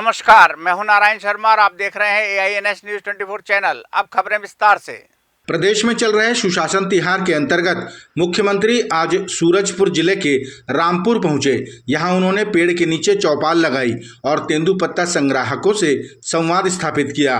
नमस्कार, मैं हूं नारायण शर्मा और आप देख रहे हैं AINS न्यूज 24 चैनल। अब खबरें विस्तार से। प्रदेश में चल रहे सुशासन तिहार के अंतर्गत मुख्यमंत्री आज सूरजपुर जिले के रामपुर पहुंचे। यहां उन्होंने पेड़ के नीचे चौपाल लगाई और तेंदुपत्ता संग्राहकों से संवाद स्थापित किया।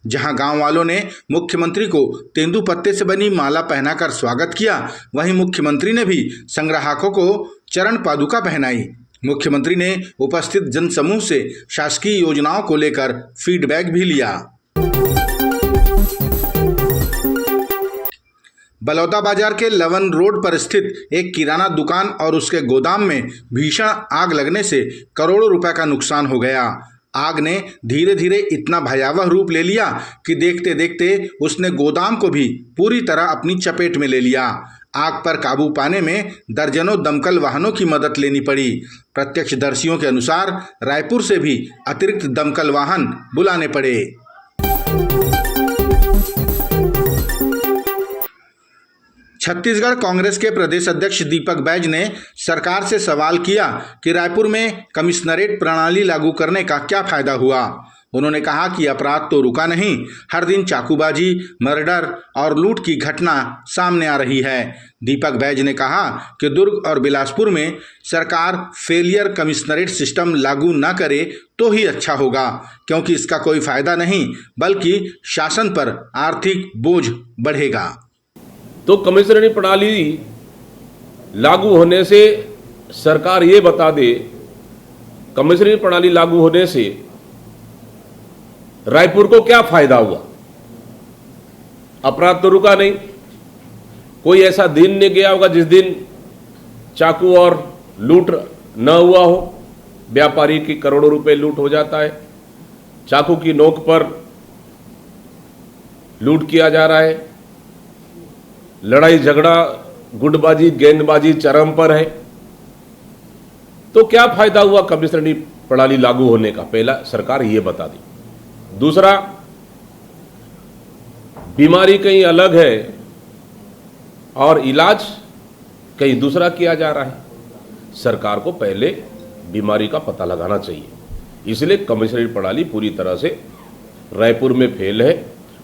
जहां गांव वालों ने मुख्यमंत्री को तेंदुपत्ते से बनी माला पहनाकर स्वागत किया, वहीं मुख्यमंत्री ने भी संग्राहकों को चरण पादुका पहनाई। मुख्यमंत्री ने उपस्थित जनसमूह से शासकीय योजनाओं को लेकर फीडबैक भी लिया। बलौदा बाजार के लवन रोड पर स्थित एक किराना दुकान और उसके गोदाम में भीषण आग लगने से करोड़ों रुपए का नुकसान हो गया। आग ने धीरे धीरे इतना भयावह रूप ले लिया कि देखते देखते उसने गोदाम को भी पूरी तरह अपनी चपेट में ले लिया। आग पर काबू पाने में दर्जनों दमकल वाहनों की मदद लेनी पड़ी। प्रत्यक्षदर्शियों के अनुसार रायपुर से भी अतिरिक्त दमकल वाहन बुलाने पड़े। छत्तीसगढ़ कांग्रेस के प्रदेश अध्यक्ष दीपक बैज ने सरकार से सवाल किया कि रायपुर में कमिश्नरेट प्रणाली लागू करने का क्या फायदा हुआ। उन्होंने कहा कि अपराध तो रुका नहीं, हर दिन चाकूबाजी, मर्डर और लूट की घटना सामने आ रही है। दीपक बैज ने कहा कि दुर्ग और बिलासपुर में सरकार फेलियर कमिश्नरेट सिस्टम लागू न करे तो ही अच्छा होगा, क्योंकि इसका कोई फायदा नहीं बल्कि शासन पर आर्थिक बोझ बढ़ेगा। तो कमिश्नरेट प्रणाली लागू होने से सरकार ये बता दे, कमिश्नरेट प्रणाली लागू होने से रायपुर को क्या फायदा हुआ। अपराध तो रुका नहीं, कोई ऐसा दिन नहीं गया होगा जिस दिन चाकू और लूट न हुआ हो। व्यापारी की करोड़ों रुपए लूट हो जाता है, चाकू की नोक पर लूट किया जा रहा है, लड़ाई झगड़ा, गुटबाजी, गेंदबाजी चरम पर है। तो क्या फायदा हुआ कमिश्नरेट प्रणाली लागू होने का, पहला सरकार ये बता दी। दूसरा, बीमारी कहीं अलग है और इलाज कहीं दूसरा किया जा रहा है। सरकार को पहले बीमारी का पता लगाना चाहिए, इसलिए कमिश्नरेट प्रणाली पूरी तरह से रायपुर में फेल है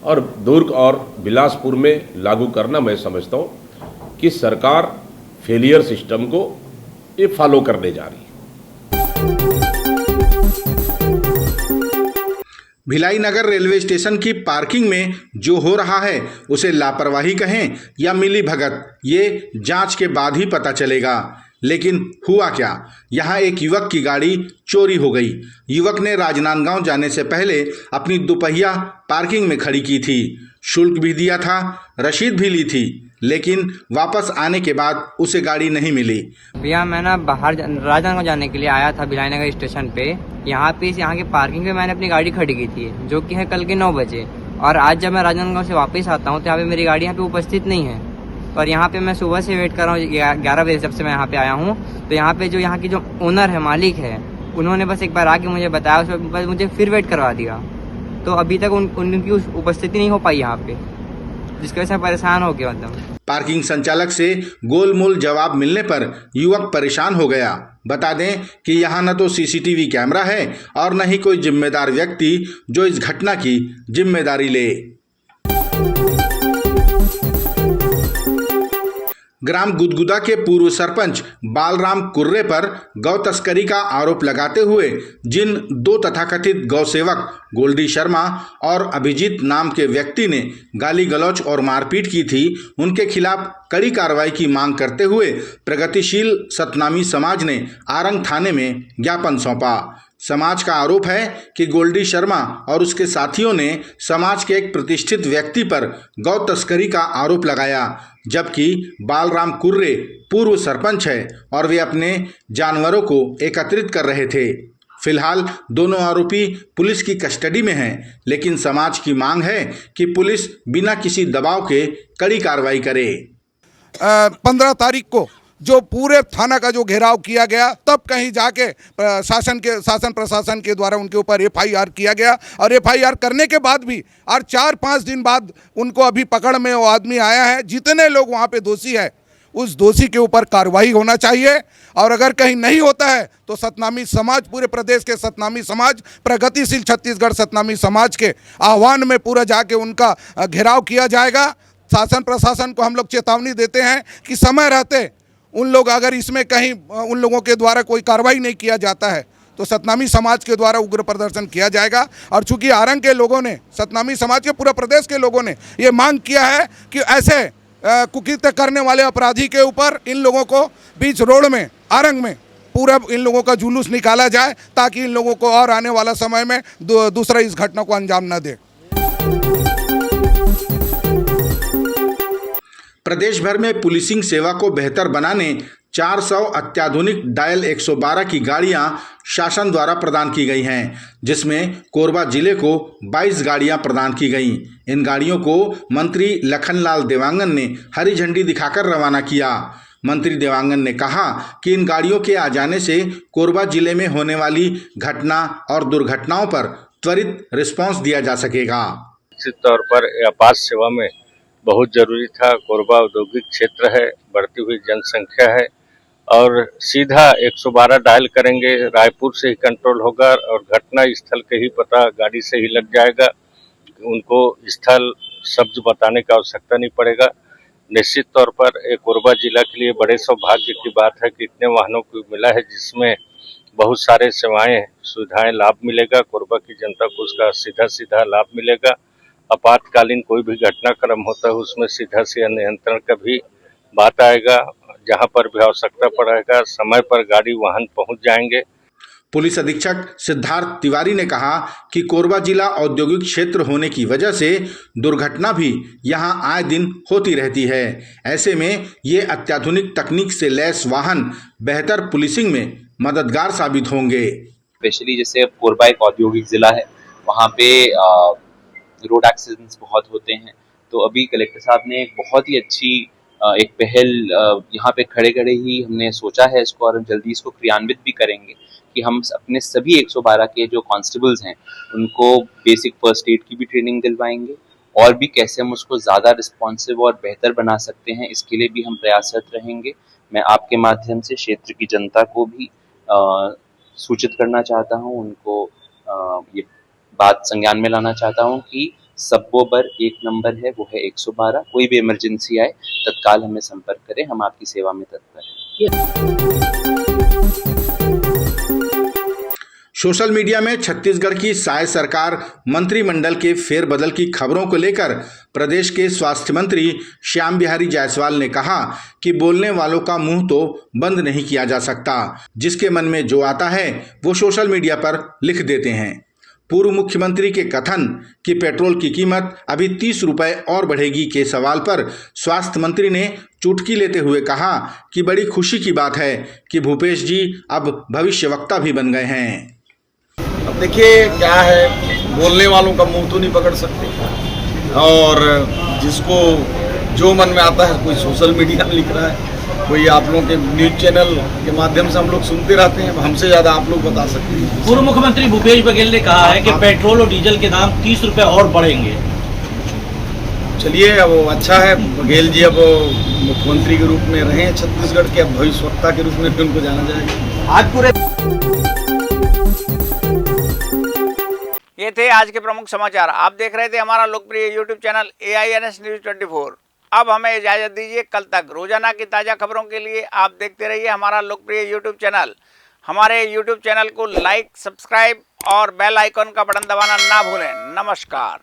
और दुर्ग और बिलासपुर में लागू करना मैं समझता हूं कि सरकार फेलियर सिस्टम को ये फॉलो करने जा रही है। भिलाई नगर रेलवे स्टेशन की पार्किंग में जो हो रहा है उसे लापरवाही कहें या मिली भगत, ये जांच के बाद ही पता चलेगा। लेकिन हुआ क्या, यहाँ एक युवक की गाड़ी चोरी हो गई। युवक ने राजनांदगांव जाने से पहले अपनी दोपहिया पार्किंग में खड़ी की थी, शुल्क भी दिया था, रसीद भी ली थी, लेकिन वापस आने के बाद उसे गाड़ी नहीं मिली। भैया मैं ना बाहर राजनांदगांव जाने के लिए आया था भिलाई नगर स्टेशन पे। यहाँ की पार्किंग पे मैंने अपनी गाड़ी खड़ी की थी, जो कि है कल के 9 बजे। और आज जब मैं राजनांदगांव से वापस आता हूँ तो यहाँ पे मेरी गाड़ी यहाँ पे उपस्थित नहीं है। और यहाँ पे मैं सुबह से वेट कर रहा हूँ, 11 बजे जब से मैं यहाँ पे आया हूँ। तो यहाँ पे जो यहाँ की जो ओनर है, मालिक है, उन्होंने बस एक बार आके मुझे बताया, उसके बाद मुझे फिर वेट करवा दिया। तो अभी तक उनकी उपस्थिति नहीं हो पाई यहाँ पे, जिसकी वजह से परेशान हो गया। मतलब पार्किंग संचालक से गोलमोल जवाब मिलने पर युवक परेशान हो गया। बता दें कि यहाँ न तो सीसीटीवी कैमरा है और न ही कोई जिम्मेदार व्यक्ति जो इस घटना की जिम्मेदारी ले। ग्राम गुदगुदा के पूर्व सरपंच बालराम कुर्रे पर गौ तस्करी का आरोप लगाते हुए जिन 2 तथाकथित गौ सेवक गोल्डी शर्मा और अभिजीत नाम के व्यक्ति ने गाली गलौज और मारपीट की थी, उनके खिलाफ कड़ी कार्रवाई की मांग करते हुए प्रगतिशील सतनामी समाज ने आरंग थाने में ज्ञापन सौंपा। समाज का आरोप है कि गोल्डी शर्मा और उसके साथियों ने समाज के एक प्रतिष्ठित व्यक्ति पर गौ तस्करी का आरोप लगाया, जबकि बालराम कुर्रे पूर्व सरपंच है और वे अपने जानवरों को एकत्रित कर रहे थे। फिलहाल दोनों आरोपी पुलिस की कस्टडी में हैं, लेकिन समाज की मांग है कि पुलिस बिना किसी दबाव के कड़ी कार्रवाई करे। 15 तारीख को जो पूरे थाना का जो घेराव किया गया, तब कहीं जाके शासन प्रशासन के द्वारा उनके ऊपर FIR किया गया। और FIR करने के बाद भी और 4-5 दिन बाद उनको अभी पकड़ में वो आदमी आया है। जितने लोग वहाँ पे दोषी है उस दोषी के ऊपर कार्रवाई होना चाहिए। और अगर कहीं नहीं होता है तो सतनामी समाज, पूरे प्रदेश के सतनामी समाज, प्रगतिशील छत्तीसगढ़ सतनामी समाज के आह्वान में पूरा जाके उनका घेराव किया जाएगा। शासन प्रशासन को हम लोग चेतावनी देते हैं कि समय रहते उन लोग, अगर इसमें कहीं उन लोगों के द्वारा कोई कार्रवाई नहीं किया जाता है तो सतनामी समाज के द्वारा उग्र प्रदर्शन किया जाएगा। और चूंकि आरंग के लोगों ने, सतनामी समाज के पूरा प्रदेश के लोगों ने ये मांग किया है कि ऐसे कुकृत्य करने वाले अपराधी के ऊपर इन लोगों को बीच रोड में, आरंग में पूरा इन लोगों का जुलूस निकाला जाए, ताकि इन लोगों को और आने वाला समय में दूसरा इस घटना को अंजाम न दे। प्रदेश भर में पुलिसिंग सेवा को बेहतर बनाने 400 अत्याधुनिक डायल 112 की गाड़ियां शासन द्वारा प्रदान की गई हैं, जिसमें कोरबा जिले को 22 गाड़ियां प्रदान की गईं। इन गाड़ियों को मंत्री लखनलाल देवांगन ने हरी झंडी दिखाकर रवाना किया। मंत्री देवांगन ने कहा कि इन गाड़ियों के आ जाने से कोरबा जिले में होने वाली घटना और दुर्घटनाओं पर त्वरित रिस्पांस दिया जा सकेगा। निश्चित तौर पर आपात सेवा में बहुत जरूरी था। कोरबा औद्योगिक क्षेत्र है, बढ़ती हुई जनसंख्या है और सीधा 112 डायल करेंगे, रायपुर से ही कंट्रोल होगा और घटना स्थल के ही पता गाड़ी से ही लग जाएगा। उनको स्थल शब्द बताने का आवश्यकता नहीं पड़ेगा। निश्चित तौर पर एक कोरबा जिला के लिए बड़े सौभाग्य की बात है कि इतने वाहनों को मिला है, जिसमें बहुत सारे सेवाएं, सुविधाएं, लाभ मिलेगा। कोरबा की जनता को उसका सीधा सीधा लाभ मिलेगा। आपातकालीन कोई भी घटनाक्रम होता है उसमें सीधा से नियंत्रण का भी बात आएगा। जहां पर भी आवश्यकता पड़ेगा समय पर गाड़ी वाहन पहुंच जाएंगे। पुलिस अधीक्षक सिद्धार्थ तिवारी ने कहा कि कोरबा जिला औद्योगिक क्षेत्र होने की वजह से दुर्घटना भी यहां आए दिन होती रहती है। ऐसे में ये अत्याधुनिक तकनीक से लैस वाहन बेहतर पुलिसिंग में मददगार साबित होंगे। स्पेशली जैसे कोरबा एक औद्योगिक जिला है, वहाँ पे रोड एक्सीडेंट्स बहुत होते हैं। तो अभी कलेक्टर साहब ने एक बहुत ही अच्छी एक पहल यहाँ पे खड़े खड़े ही हमने सोचा है इसको, और हम जल्दी इसको क्रियान्वित भी करेंगे कि हम अपने सभी 112 के जो कांस्टेबल्स हैं उनको बेसिक फर्स्ट एड की भी ट्रेनिंग दिलवाएंगे, और भी कैसे हम उसको ज़्यादा रिस्पॉन्सिव और बेहतर बना सकते हैं इसके लिए भी हम प्रयासरत रहेंगे। मैं आपके माध्यम से क्षेत्र की जनता को भी सूचित करना चाहता हूँ, उनको ये बात संज्ञान में लाना चाहता हूँ कि सबो पर एक नंबर है, वो है 112। कोई भी इमरजेंसी आए तत्काल हमें संपर्क करें, हम आपकी सेवा में तत्पर हैं। सोशल मीडिया में छत्तीसगढ़ की साय सरकार मंत्रिमंडल के फेरबदल की खबरों को लेकर प्रदेश के स्वास्थ्य मंत्री श्याम बिहारी जायसवाल ने कहा कि बोलने वालों का मुंह तो बंद नहीं किया जा सकता, जिसके मन में जो आता है वो सोशल मीडिया पर लिख देते हैं। पूर्व मुख्यमंत्री के कथन कि पेट्रोल की कीमत अभी 30 रुपए और बढ़ेगी के सवाल पर स्वास्थ्य मंत्री ने चुटकी लेते हुए कहा कि बड़ी खुशी की बात है कि भूपेश जी अब भविष्यवक्ता भी बन गए हैं। अब देखिए क्या है, बोलने वालों का मुंह तो नहीं पकड़ सकते, और जिसको जो मन में आता है, कोई सोशल मीडिया में लिख रहा है, कोई आप लोगों के न्यूज चैनल के माध्यम से हम लोग सुनते रहते हैं, हमसे ज़्यादा आप लोग बता सकते हैं। पूर्व मुख्यमंत्री भूपेश बघेल ने कहा है कि पेट्रोल और डीजल के दाम 30 रुपए और बढ़ेंगे। चलिए, अब अच्छा है, बघेल जी अब मुख्यमंत्री के रूप में रहे छत्तीसगढ़ के, अब भविष्यवक्ता के रूप में भी उनको जाना जाएगा। आज पूरे ये थे आज के प्रमुख समाचार। आप देख रहे थे हमारा लोकप्रिय यूट्यूब चैनल AINS न्यूज 24। अब हमें इजाजत दीजिए, कल तक रोजाना की ताज़ा खबरों के लिए आप देखते रहिए हमारा लोकप्रिय यूट्यूब चैनल। हमारे यूट्यूब चैनल को लाइक, सब्सक्राइब और बेल आइकॉन का बटन दबाना ना भूलें। नमस्कार।